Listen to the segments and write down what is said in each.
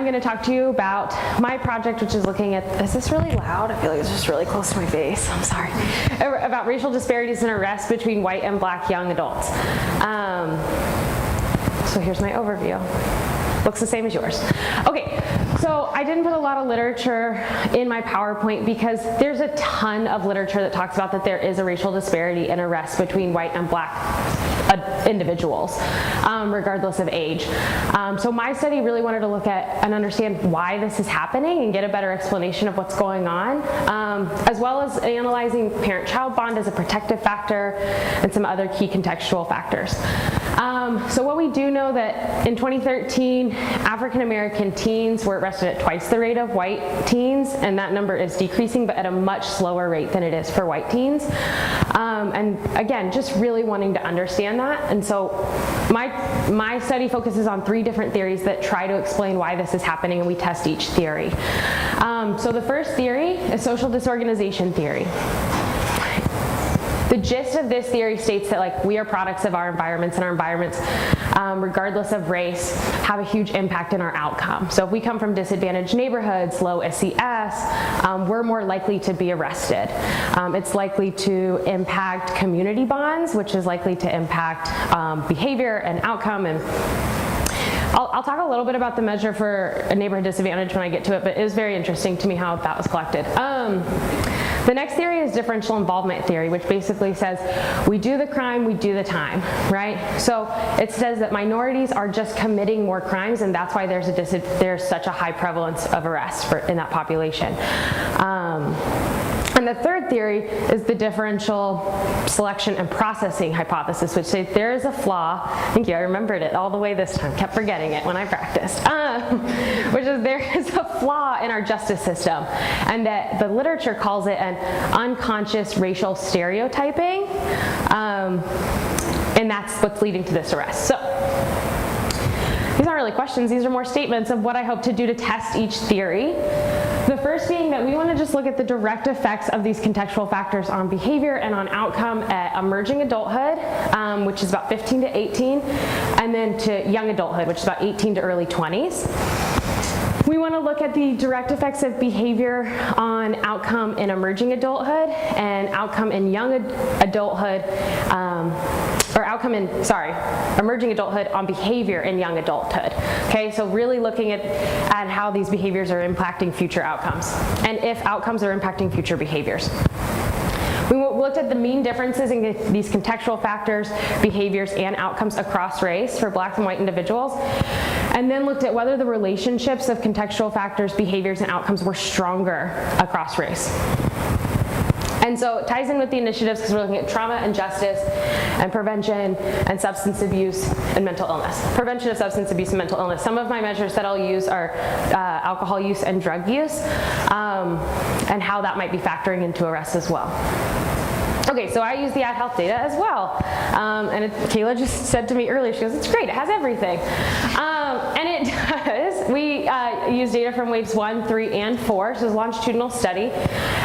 I'm going to talk to you about my project, which is looking at, is this really loud? I feel like it's just really close to my face. I'm sorry. About racial disparities in arrests between white and black young adults. So here's my overview. Looks the same as yours. Okay, so I didn't put a lot of literature in my PowerPoint because there's a ton of literature that talks about that there is a racial disparity in arrests between white and black individuals, regardless of age. So my study really wanted to look at and understand why this is happening and get a better explanation of what's going on, as well as analyzing parent-child bond as a protective factor and some other key contextual factors. So what we do know that in 2013, African American teens were arrested at twice the rate of white teens, and that number is decreasing, but at a much slower rate than it is for white teens. And again, just really wanting to understand that. And so my study focuses on 3 different theories that try to explain why this is happening, and we test each theory. So the first theory is social disorganization theory. The gist of this theory states that we are products of our environments, and our environments, regardless of race, have a huge impact in our outcome. So if we come from disadvantaged neighborhoods, low SES, we're more likely to be arrested. It's likely to impact community bonds, which is likely to impact behavior and outcome. And I'll talk a little bit about the measure for a neighborhood disadvantage when I get to it, but it was very interesting to me how that was collected. The next theory is differential involvement theory, which basically says we do the crime, we do the time, right? So it says that minorities are just committing more crimes, and that's why there's such a high prevalence of arrests in that population. And the third theory is the differential selection and processing hypothesis, which says there is a flaw. Thank you, I remembered it all the way this time, kept forgetting it when I practiced, which is there is a flaw in our justice system, and that the literature calls it an unconscious racial stereotyping, and that's what's leading to this arrest. So these aren't really questions, these are more statements of what I hope to do to test each theory. The first being that we want to just look at the direct effects of these contextual factors on behavior and on outcome at emerging adulthood, which is about 15 to 18, and then to young adulthood, which is about 18 to early 20s. We want to look at the direct effects of behavior on outcome in emerging adulthood and outcome in young adulthood, emerging adulthood on behavior in young adulthood. Okay, so really looking at how these behaviors are impacting future outcomes, and if outcomes are impacting future behaviors. We looked at the mean differences in these contextual factors, behaviors, and outcomes across race for black and white individuals, and then looked at whether the relationships of contextual factors, behaviors, and outcomes were stronger across race. And so it ties in with the initiatives because we're looking at trauma and justice and prevention and substance abuse and mental illness. Prevention of substance abuse and mental illness. Some of my measures that I'll use are alcohol use and drug use, and how that might be factoring into arrests as well. Okay, so I use the AdHealth data as well. And Kayla just said to me earlier, she goes, it's great, it has everything. And it does. We use data from waves 1, 3, and 4, so it's a longitudinal study.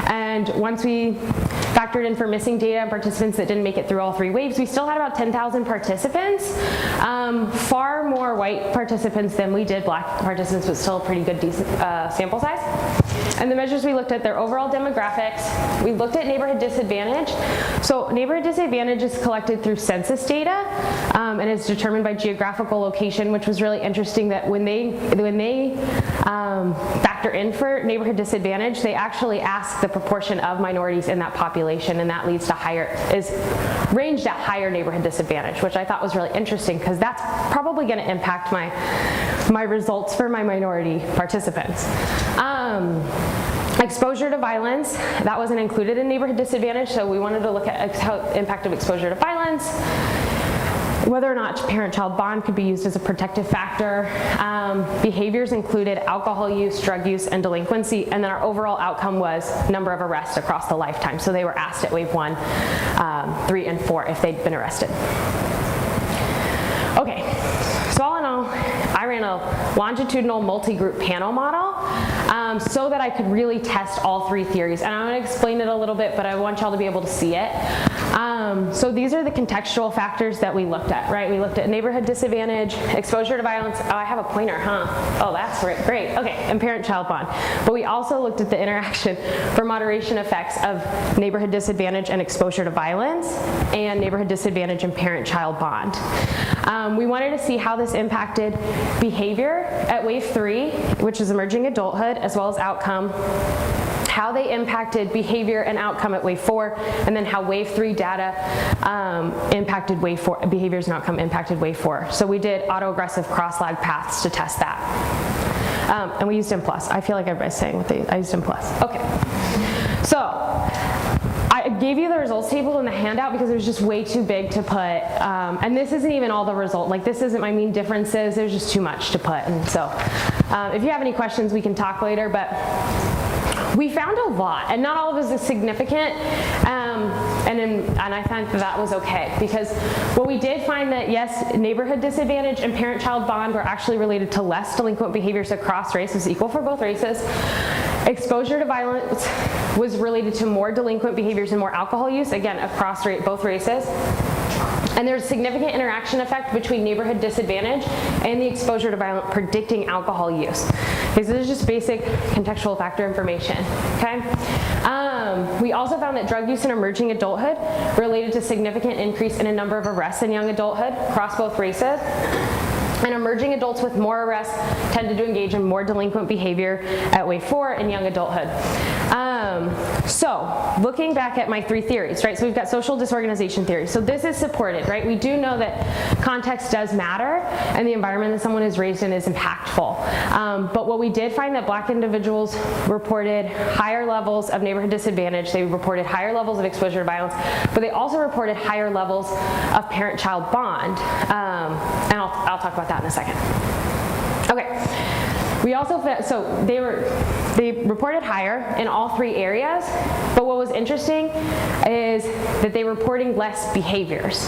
And once we factored in for missing data and participants that didn't make it through all 3 waves, we still had about 10,000 participants. Far more white participants than we did black participants, but still a pretty good decent sample size. And the measures we looked at, their overall demographics. We looked at neighborhood disadvantage. So neighborhood disadvantage is collected through census data, and is determined by geographical location, which was really interesting that when they factor in for neighborhood disadvantage, they actually ask the proportion of minorities in that population, and that leads to ranged at higher neighborhood disadvantage, which I thought was really interesting because that's probably going to impact my results for my minority participants. Exposure to violence, that wasn't included in neighborhood disadvantage, so we wanted to look at the impact of exposure to violence, whether or not parent-child bond could be used as a protective factor. Behaviors included alcohol use, drug use, and delinquency, and then our overall outcome was number of arrests across the lifetime. So they were asked at wave 1, 3, and 4 if they'd been arrested. Okay, so all in all, I ran a longitudinal multi-group panel model so that I could really test all 3 theories. And I'm going to explain it a little bit, but I want y'all to be able to see it. So these are the contextual factors that we looked at, right? We looked at neighborhood disadvantage, exposure to violence. Oh, I have a pointer, huh? Oh, that's great. Okay, and parent-child bond. But we also looked at the interaction for moderation effects of neighborhood disadvantage and exposure to violence, and neighborhood disadvantage and parent-child bond. We wanted to see how this impacted behavior at wave 3, which is emerging adulthood, as well as outcome, how they impacted behavior and outcome at wave 4, and then how wave 3 data impacted wave 4, behaviors and outcome impacted wave 4. So we did autoaggressive cross-lag paths to test that. And we used M+. I feel like everybody's saying what I used M+. Okay. So I gave you the results table in the handout because it was just way too big to put, and this isn't even all the result, like this isn't my mean differences, there's just too much to put. And so if you have any questions, we can talk later, but we found a lot, and not all of it is significant, and I found that was okay, because what we did find that, yes, neighborhood disadvantage and parent-child bond were actually related to less delinquent behaviors across races, equal for both races. Exposure to violence was related to more delinquent behaviors and more alcohol use, again, across both races. And there's significant interaction effect between neighborhood disadvantage and the exposure to violence predicting alcohol use. Okay, so this is just basic contextual factor information, okay? We also found that drug use in emerging adulthood related to significant increase in a number of arrests in young adulthood across both races. And emerging adults with more arrests tended to engage in more delinquent behavior at wave 4 in young adulthood. So looking back at my 3 theories, right? So we've got social disorganization theory. So this is supported, right? We do know that context does matter and the environment that someone is raised in is impactful. But what we did find that Black individuals reported higher levels of neighborhood disadvantage. They reported higher levels of exposure to violence, but they also reported higher levels of parent-child bond. And I'll talk about that in a second. Okay. We also, so they reported higher in all 3 areas, but what was interesting is that they were reporting less behaviors.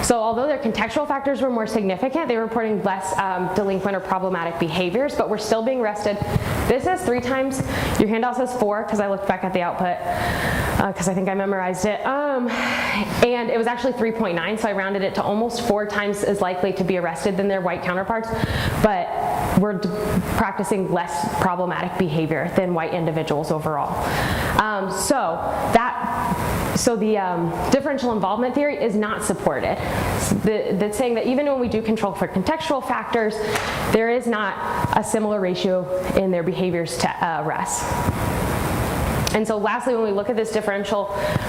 So although their contextual factors were more significant, they were reporting less delinquent or problematic behaviors, but we're still being arrested. This says 3 times, your handout says 4, because I looked back at the output, because I think I memorized it. And it was actually 3.9, so I rounded it to almost 4 times as likely to be arrested than their white counterparts, but we're practicing less problematic behavior than white individuals overall. So the differential involvement theory is not supported. That's saying that even when we do control for contextual factors, there is not a similar ratio in their behaviors to arrests. And so lastly, when we look at this differential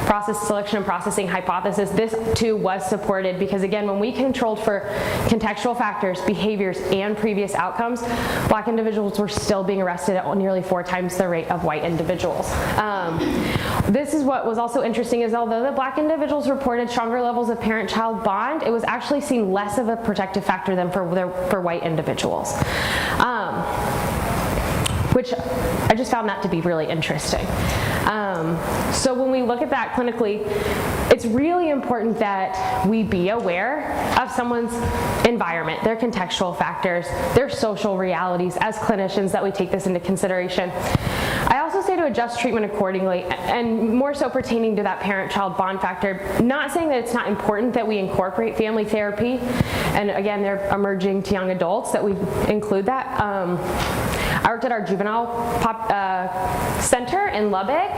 process selection and processing hypothesis, this too was supported because again, when we controlled for contextual factors, behaviors, and previous outcomes, Black individuals were still being arrested at nearly 4 times the rate of white individuals. This is what was also interesting is although the Black individuals reported stronger levels of parent-child bond, it was actually seen less of a protective factor than for white individuals. Which I just found that to be really interesting. So when we look at that clinically, it's really important that we be aware of someone's environment, their contextual factors, their social realities as clinicians, that we take this into consideration. I also say to adjust treatment accordingly, and more so pertaining to that parent-child bond factor, not saying that it's not important that we incorporate family therapy, and again, they're emerging to young adults, that we include that. I worked at our juvenile center in Lubbock,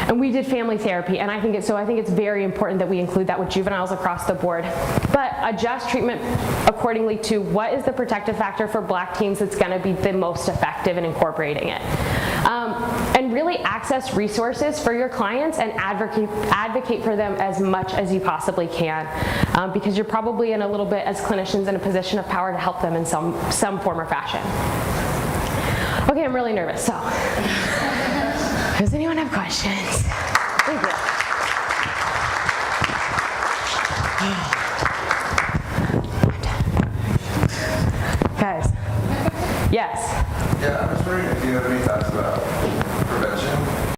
and we did family therapy, and I think it's very important that we include that with juveniles across the board. But adjust treatment accordingly to what is the protective factor for Black teens that's going to be the most effective in incorporating it. And really access resources for your clients and advocate for them as much as you possibly can, because you're probably in a little bit, as clinicians, in a position of power to help them in some form or fashion. Okay, I'm really nervous, so does anyone have questions? Thank you.